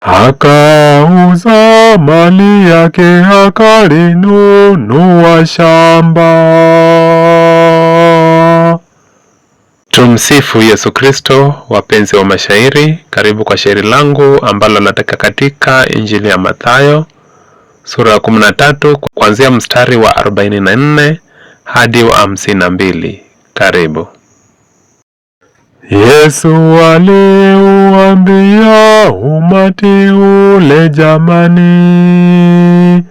akauza mali yake akalinunua shamba. Tumsifu Yesu Kristo. Wapenzi wa mashairi, karibu kwa shairi langu ambalo nataka katika Injili ya Mathayo sura ya 13 kuanzia mstari wa 44 hadi wa 52. Karibu. Yesu aliuambia umati ule, jamani,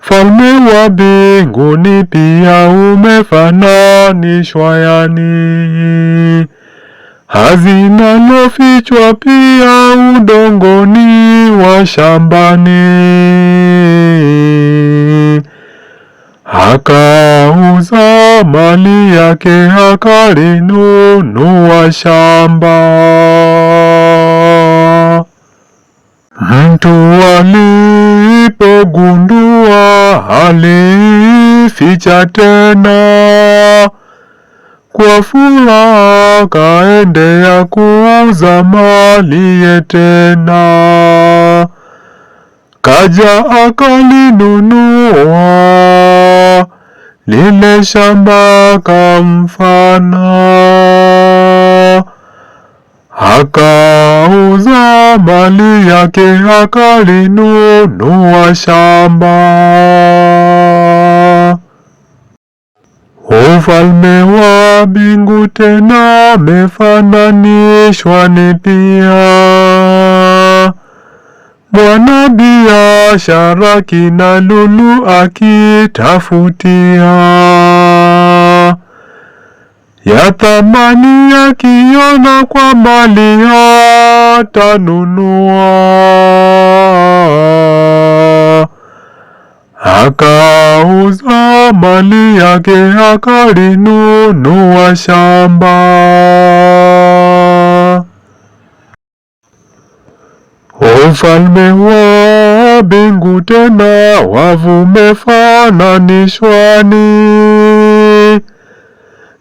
falme wa mbinguni pia umefananishwa, yani hazina lofichwa pia udongoni wa shambani. Akauza mali yake akalinunua shamba. Mtu alipogundua alificha tena, kwa furaha kaendea kuuza maliye tena, kaja akalinunua lile shamba kamfana. Akauza mali yake akalinunua shamba. Ufalme wa mbingu tena mefananishwa ni pia mwana biashara kina lulu akitafutia, ya thamani akiona kwa mali atanunua. Akauza mali yake akalinunua shamba. Ufalme wa mbingu tena wavu mefananishwa ni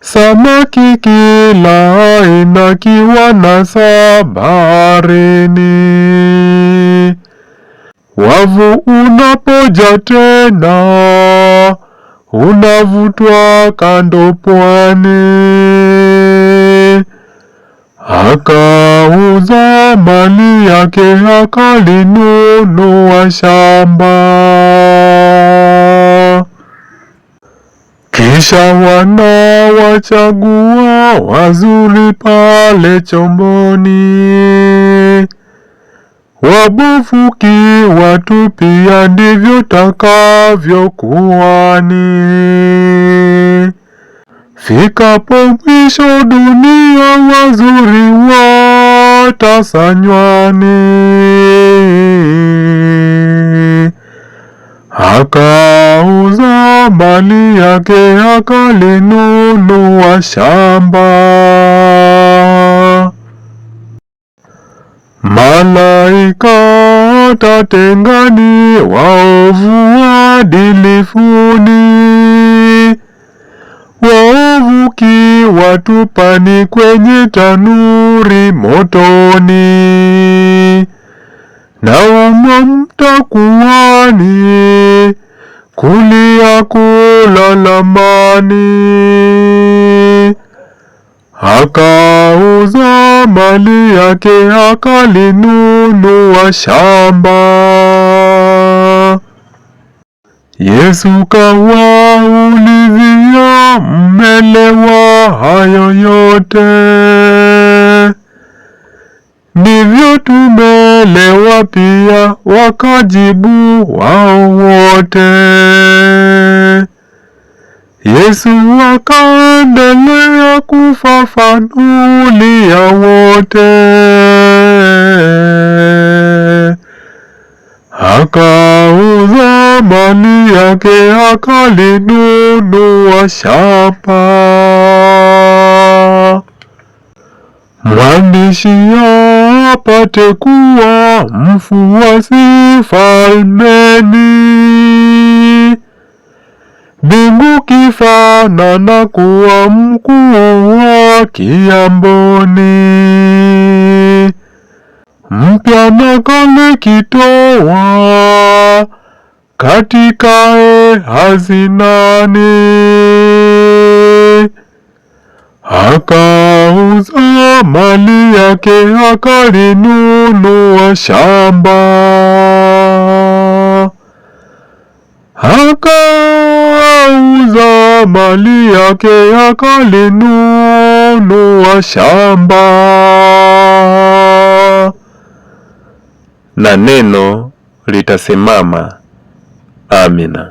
samaki kila aina kiwanasa baharini. Wavu unapoja tena unavutwa kando pwani. Akauza mali yake akalinunua shamba. Kisha wanawachagua wazuri pale chomboni, wabovu kiwatupia ndivyo takavyokuwani. Fikapo mwisho dunia wazuri watasanywani. Akauza mali yake akalinunua shamba. Malaika tatengani waovu waadilifuni, waovu kiwatupani kwenye tanuri motoni, na umo mtakuwani kulia kulalamani. Akauza mali yake akalinunua shamba. Yesu kawaulizia, mmelewa hayo yote? Ndivyo tumelewa pia, wakajibu wao wote. Yesu akaendelea kufafanulia wote. Akauza mali yake akalinunua shamba. Mwandishi apate kuwa mfuasi falmeni, mbingu kifanana kuwa mkuu wa kiamboni. mpya na kale kitoa, katika hazinani. Akauza mali yake, akalinunua shamba. Akauza mali yake, akalinunua shamba. Na neno litasimama. Amina.